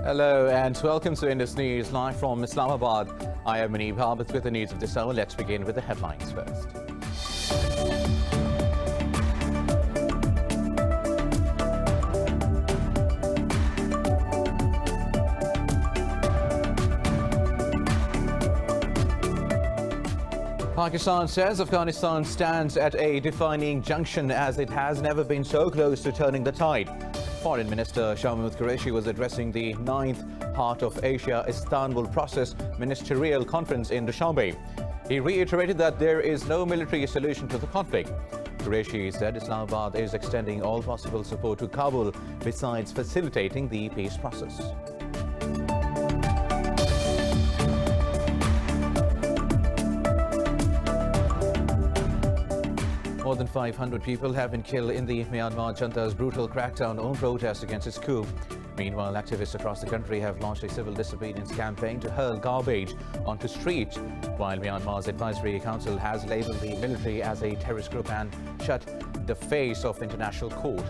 Hello and welcome to Indus News live from Islamabad. I am Munib Harbat with the news of this hour. Let's begin with the headlines first. Pakistan says Afghanistan stands at a defining junction as it has never been so close to turning the tide. Foreign Minister Shah Mahmood Qureshi was addressing the 9th Heart of Asia Istanbul Process Ministerial Conference in Dushanbe. He reiterated that there is no military solution to the conflict. Qureshi said Islamabad is extending all possible support to Kabul besides facilitating the peace process. More than 500 people have been killed in the Myanmar junta's brutal crackdown on protests against its coup. Meanwhile, activists across the country have launched a civil disobedience campaign to hurl garbage onto streets, while Myanmar's Advisory Council has labelled the military as a terrorist group and shut the face of international court.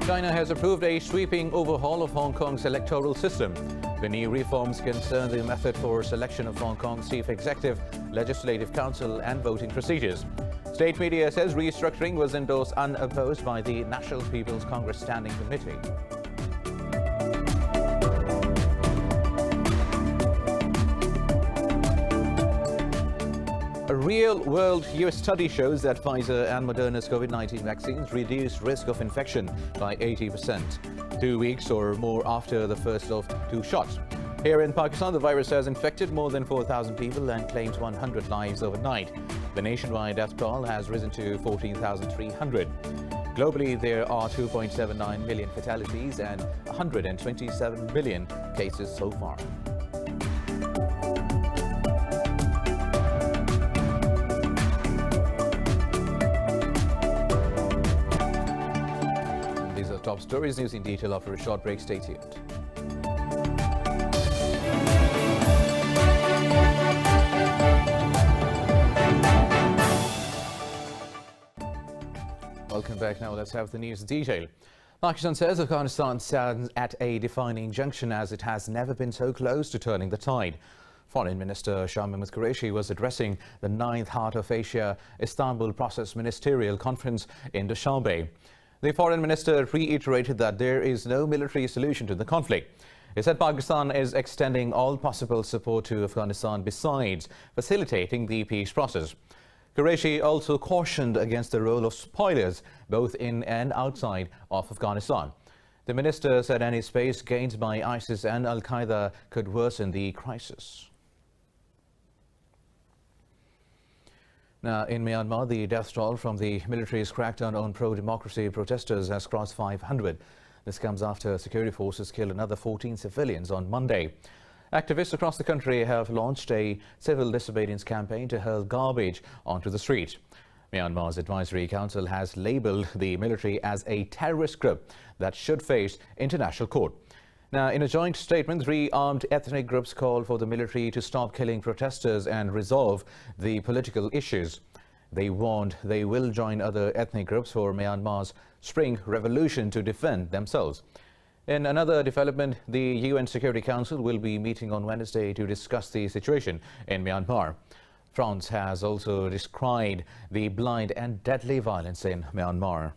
China has approved a sweeping overhaul of Hong Kong's electoral system. The new reforms concern the method for selection of Hong Kong's chief executive, legislative council and voting procedures. State media says restructuring was endorsed unopposed by the National People's Congress Standing Committee. A real-world US study shows that Pfizer and Moderna's COVID-19 vaccines reduce risk of infection by 80%, 2 weeks or more after the first of 2 shots. Here in Pakistan, the virus has infected more than 4,000 people and claims 100 lives overnight. The nationwide death toll has risen to 14,300. Globally, there are 2.79 million fatalities and 127 million cases so far. Top stories, news in detail after a short break. Stay tuned. Welcome back. Now let's have the news in detail. Pakistan says Afghanistan stands at a defining junction as it has never been so close to turning the tide. Foreign Minister Shah Mahmood Qureshi was addressing the 9th Heart of Asia Istanbul Process Ministerial Conference in Dushanbe. The foreign minister reiterated that there is no military solution to the conflict. He said Pakistan is extending all possible support to Afghanistan besides facilitating the peace process. Qureshi also cautioned against the role of spoilers both in and outside of Afghanistan. The minister said any space gained by ISIS and Al-Qaeda could worsen the crisis. Now, in Myanmar, the death toll from the military's crackdown on pro-democracy protesters has crossed 500. This comes after security forces killed another 14 civilians on Monday. Activists across the country have launched a civil disobedience campaign to hurl garbage onto the street. Myanmar's Advisory Council has labelled the military as a terrorist group that should face international court. Now, in a joint statement, 3 armed ethnic groups called for the military to stop killing protesters and resolve the political issues. They warned they will join other ethnic groups for Myanmar's Spring Revolution to defend themselves. In another development, the UN Security Council will be meeting on Wednesday to discuss the situation in Myanmar. France has also decried the blind and deadly violence in Myanmar.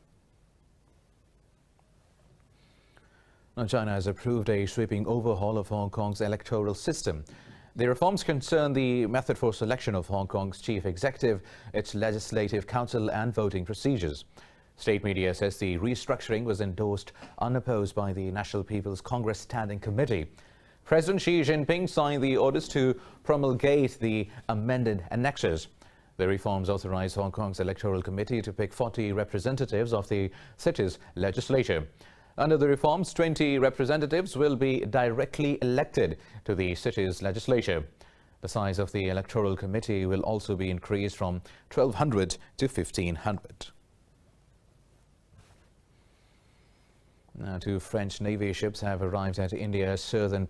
Now, China has approved a sweeping overhaul of Hong Kong's electoral system. The reforms concern the method for selection of Hong Kong's chief executive, its legislative council and voting procedures. State media says the restructuring was endorsed unopposed by the National People's Congress Standing Committee. President Xi Jinping signed the orders to promulgate the amended annexes. The reforms authorize Hong Kong's Electoral Committee to pick 40 representatives of the city's legislature. Under the reforms, 20 representatives will be directly elected to the city's legislature. The size of the Electoral Committee will also be increased from 1,200 to 1,500. Now, 2 French Navy ships have arrived at India's southern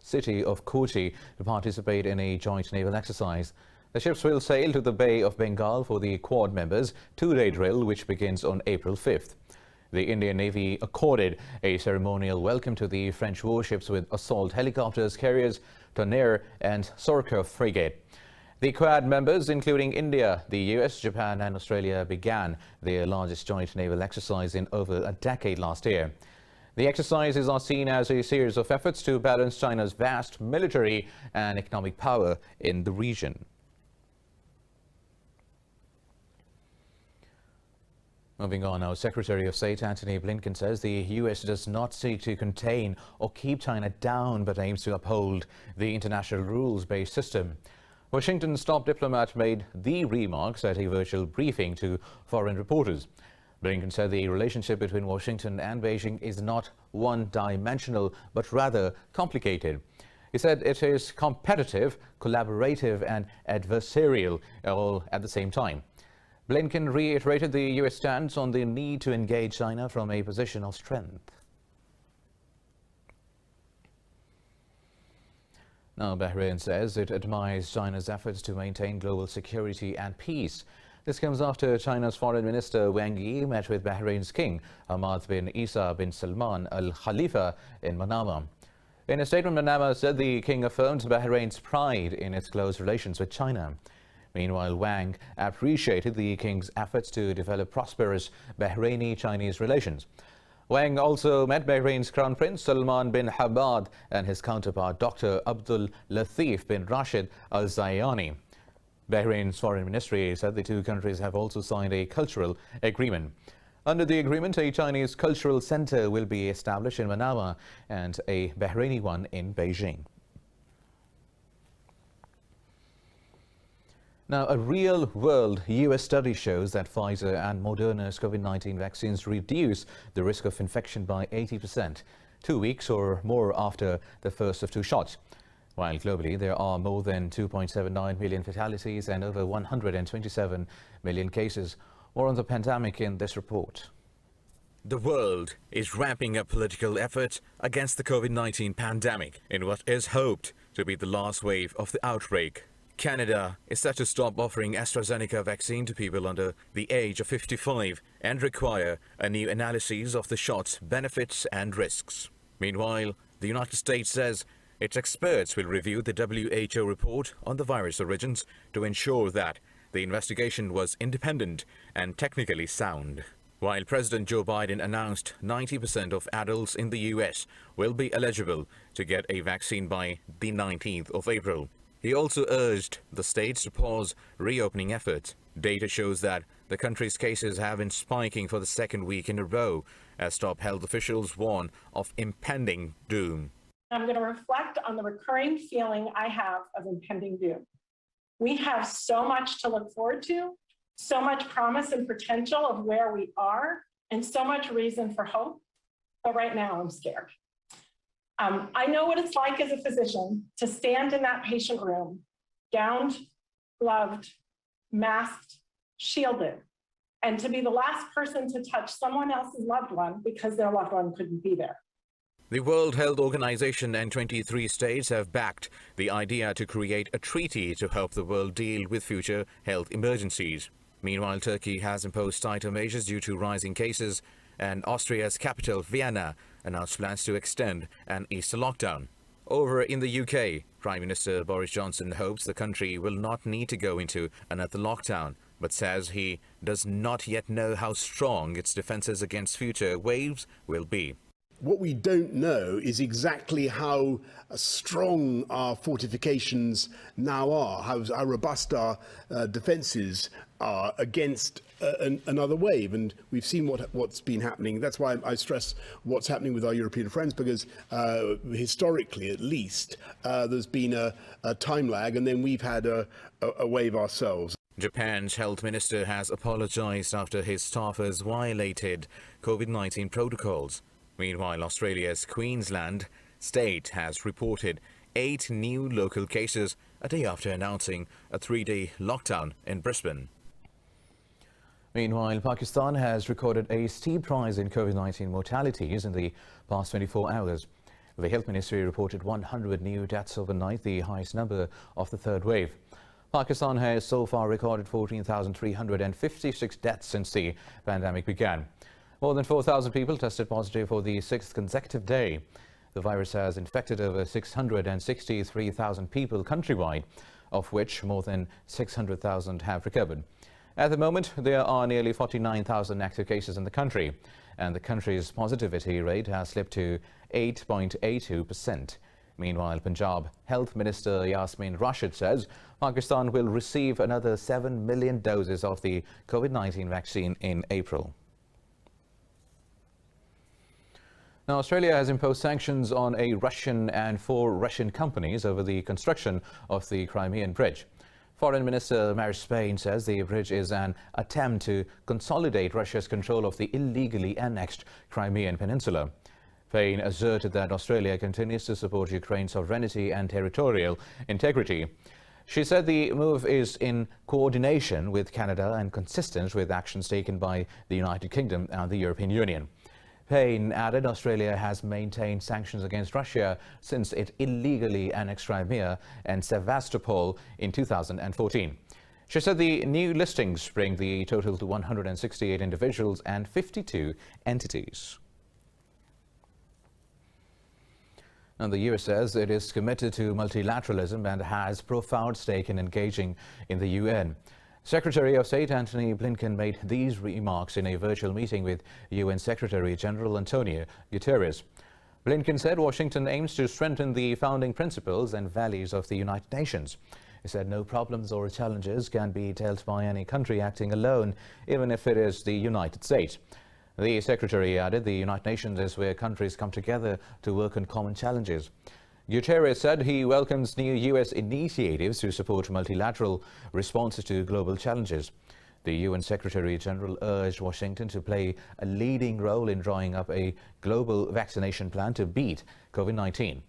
city of Kochi to participate in a joint naval exercise. The ships will sail to the Bay of Bengal for the Quad members' two-day drill, which begins on April 5th. The Indian Navy accorded a ceremonial welcome to the French warships with assault helicopters, carriers, Tonnerre and Surcouf frigate. The Quad members, including India, the US, Japan and Australia, began their largest joint naval exercise in over a decade last year. The exercises are seen as a series of efforts to balance China's vast military and economic power in the region. Moving on now, Secretary of State Antony Blinken says the U.S. does not seek to contain or keep China down, but aims to uphold the international rules-based system. Washington's top diplomat made the remarks at a virtual briefing to foreign reporters. Blinken said the relationship between Washington and Beijing is not one-dimensional, but rather complicated. He said it is competitive, collaborative and adversarial all at the same time. Blinken reiterated the U.S. stance on the need to engage China from a position of strength. Now, Bahrain says it admires China's efforts to maintain global security and peace. This comes after China's Foreign Minister Wang Yi met with Bahrain's King Hamad bin Isa bin Salman Al Khalifa in Manama. In a statement, Manama said the king affirmed Bahrain's pride in its close relations with China. Meanwhile, Wang appreciated the king's efforts to develop prosperous Bahraini-Chinese relations. Wang also met Bahrain's Crown Prince Salman bin Hamad and his counterpart Dr. Abdul Latif bin Rashid Al Zayani. Bahrain's foreign ministry said the two countries have also signed a cultural agreement. Under the agreement, a Chinese cultural center will be established in Manama and a Bahraini one in Beijing. Now, a real-world U.S. study shows that Pfizer and Moderna's COVID-19 vaccines reduce the risk of infection by 80%, 2 weeks or more after the first of two shots. While globally there are more than 2.79 million fatalities and over 127 million cases. More on the pandemic in this report. The world is ramping up political efforts against the COVID-19 pandemic in what is hoped to be the last wave of the outbreak. Canada is set to stop offering AstraZeneca vaccine to people under the age of 55 and require a new analysis of the shot's benefits and risks. Meanwhile, the United States says its experts will review the WHO report on the virus origins to ensure that the investigation was independent and technically sound. While President Joe Biden announced 90% of adults in the U.S. will be eligible to get a vaccine by the 19th of April. He also urged the states to pause reopening efforts. Data shows that the country's cases have been spiking for the second week in a row as top health officials warn of impending doom. I'm going to reflect on the recurring feeling I have of impending doom. We have so much to look forward to, so much promise and potential of where we are, and so much reason for hope. But right now I'm scared. I know what it's like as a physician to stand in that patient room, gowned, gloved, masked, shielded, and to be the last person to touch someone else's loved one because their loved one couldn't be there. The World Health Organization and 23 states have backed the idea to create a treaty to help the world deal with future health emergencies. Meanwhile, Turkey has imposed tighter measures due to rising cases, and Austria's capital, Vienna, announced plans to extend an Easter lockdown. Over in the UK, Prime Minister Boris Johnson hopes the country will not need to go into another lockdown, but says he does not yet know how strong its defences against future waves will be. What we don't know is exactly how strong our fortifications now are, how robust our defences are against another wave. And we've seen what's been happening. That's why I stress what's happening with our European friends, because historically, at least, there's been a time lag, and then we've had a wave ourselves. Japan's health minister has apologized after his staffers violated COVID-19 protocols. Meanwhile, Australia's Queensland state has reported 8 new local cases a day after announcing a 3-day lockdown in Brisbane. Meanwhile, Pakistan has recorded a steep rise in COVID-19 mortalities in the past 24 hours. The Health Ministry reported 100 new deaths overnight, the highest number of the third wave. Pakistan has so far recorded 14,356 deaths since the pandemic began. More than 4,000 people tested positive for the sixth consecutive day. The virus has infected over 663,000 people countrywide, of which more than 600,000 have recovered. At the moment, there are nearly 49,000 active cases in the country, and the country's positivity rate has slipped to 8.82%. Meanwhile, Punjab Health Minister Yasmin Rashid says Pakistan will receive another 7 million doses of the COVID-19 vaccine in April. Now, Australia has imposed sanctions on a Russian and 4 Russian companies over the construction of the Crimean Bridge. Foreign Minister Maris Payne says the bridge is an attempt to consolidate Russia's control of the illegally annexed Crimean Peninsula. Payne asserted that Australia continues to support Ukraine's sovereignty and territorial integrity. She said the move is in coordination with Canada and consistent with actions taken by the United Kingdom and the European Union. Payne added Australia has maintained sanctions against Russia since it illegally annexed Crimea and Sevastopol in 2014. She said the new listings bring the total to 168 individuals and 52 entities. And the US says it is committed to multilateralism and has profound stake in engaging in the UN. Secretary of State Antony Blinken made these remarks in a virtual meeting with UN Secretary General Antonio Guterres. Blinken said Washington aims to strengthen the founding principles and values of the United Nations. He said no problems or challenges can be dealt by any country acting alone, even if it is the United States. The Secretary added the United Nations is where countries come together to work on common challenges. Guterres said he welcomes new U.S. initiatives to support multilateral responses to global challenges. The UN Secretary General urged Washington to play a leading role in drawing up a global vaccination plan to beat COVID-19.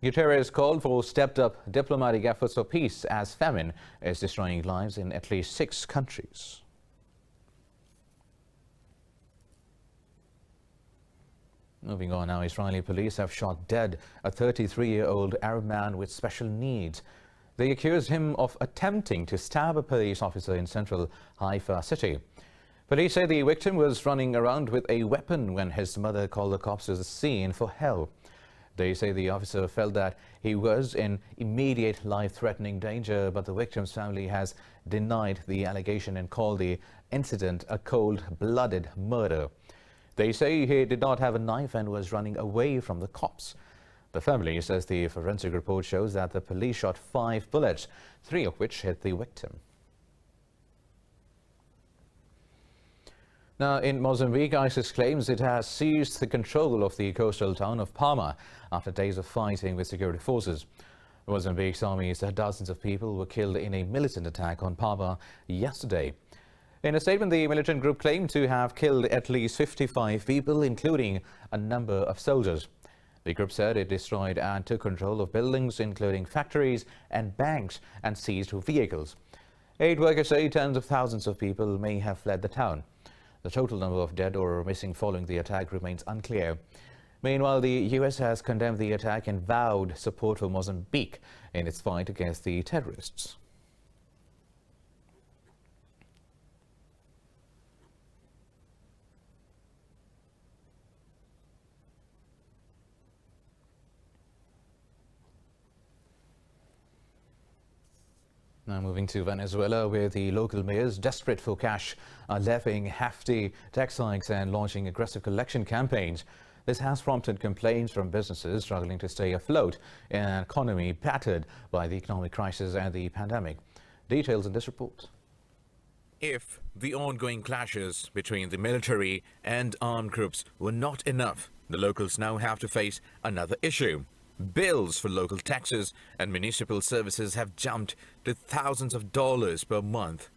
Guterres called for stepped-up diplomatic efforts for peace as famine is destroying lives in at least 6 countries. Moving on now, Israeli police have shot dead a 33-year-old Arab man with special needs. They accused him of attempting to stab a police officer in central Haifa city. Police say the victim was running around with a weapon when his mother called the cops to the scene for help. They say the officer felt that he was in immediate life-threatening danger, but the victim's family has denied the allegation and called the incident a cold-blooded murder. They say he did not have a knife and was running away from the cops. The family says the forensic report shows that the police shot 5 bullets, 3 of which hit the victim. Now, in Mozambique, ISIS claims it has seized the control of the coastal town of Palma after days of fighting with security forces. Mozambique's army said dozens of people were killed in a militant attack on Palma yesterday. In a statement, the militant group claimed to have killed at least 55 people, including a number of soldiers. The group said it destroyed and took control of buildings, including factories and banks, and seized vehicles. Aid workers say tens of thousands of people may have fled the town. The total number of dead or missing following the attack remains unclear. Meanwhile, the US has condemned the attack and vowed support for Mozambique in its fight against the terrorists. Now moving to Venezuela, where the local mayors, desperate for cash, are levying hefty tax hikes and launching aggressive collection campaigns. This has prompted complaints from businesses struggling to stay afloat in an economy battered by the economic crisis and the pandemic. Details in this report. If the ongoing clashes between the military and armed groups were not enough, the locals now have to face another issue. Bills for local taxes and municipal services have jumped to thousands of dollars per month.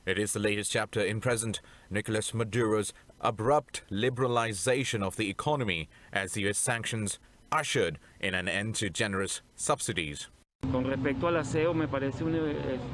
It is the latest chapter in President Nicolas Maduro's abrupt liberalization of the economy as the US sanctions ushered in an end to generous subsidies. Con respecto al aseo, me parece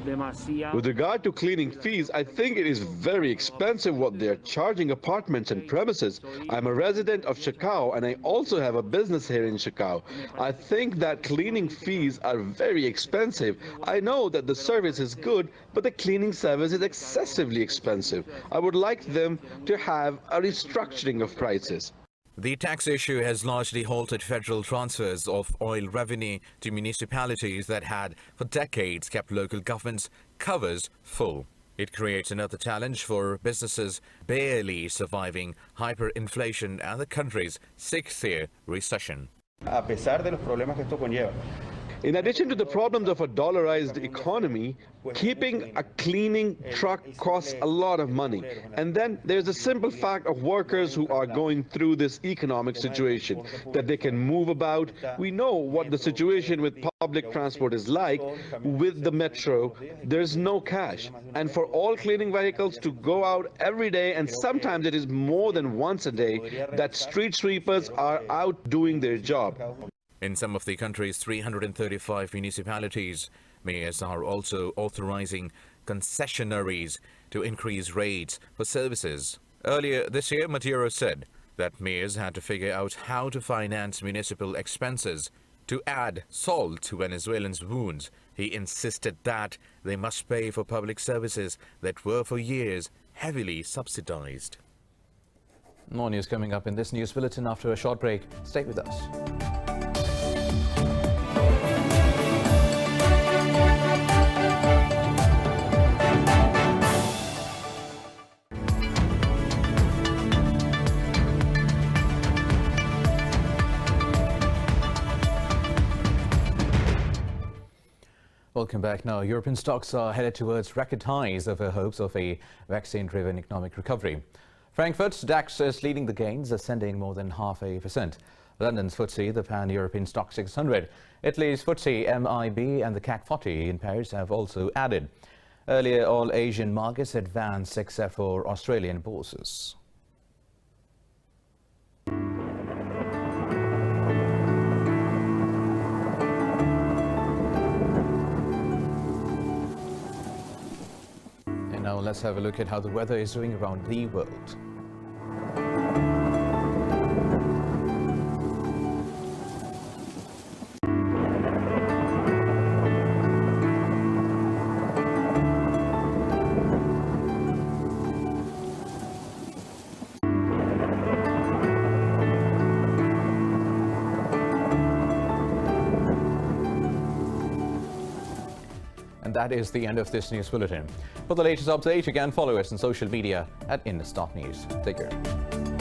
demasiado. With regard to cleaning fees, I think it is very expensive what they are charging apartments and premises. I'm a resident of Chacao and I also have a business here in Chacao. I think that cleaning fees are very expensive. I know that the service is good, but the cleaning service is excessively expensive. I would like them to have a restructuring of prices. The tax issue has largely halted federal transfers of oil revenue to municipalities that had, for decades, kept local governments' covers full. It creates another challenge for businesses barely surviving hyperinflation and the country's sixth-year recession. A pesar de los problemas que esto conlleva. In addition to the problems of a dollarized economy, keeping a cleaning truck costs a lot of money. And then there's the simple fact of workers who are going through this economic situation, that they can move about. We know what the situation with public transport is like. With the metro, there's no cash. And for all cleaning vehicles to go out every day, and sometimes it is more than once a day, that street sweepers are out doing their job. In some of the country's 335 municipalities, mayors are also authorizing concessionaries to increase rates for services. Earlier this year, Maduro said that mayors had to figure out how to finance municipal expenses to add salt to Venezuelans' wounds. He insisted that they must pay for public services that were for years heavily subsidized. More news coming up in this news bulletin after a short break. Stay with us. Welcome back. Now, European stocks are headed towards record highs over hopes of a vaccine-driven economic recovery. Frankfurt's DAX is leading the gains, ascending more than 0.5%. London's FTSE, the Pan-European Stock 600, Italy's FTSE MIB and the CAC 40 in Paris have also added. Earlier, all Asian markets advanced except for Australian bourses. Now let's have a look at how the weather is doing around the world. And that is the end of this news bulletin. For the latest update, you can follow us on social media at Indus.News. Take care.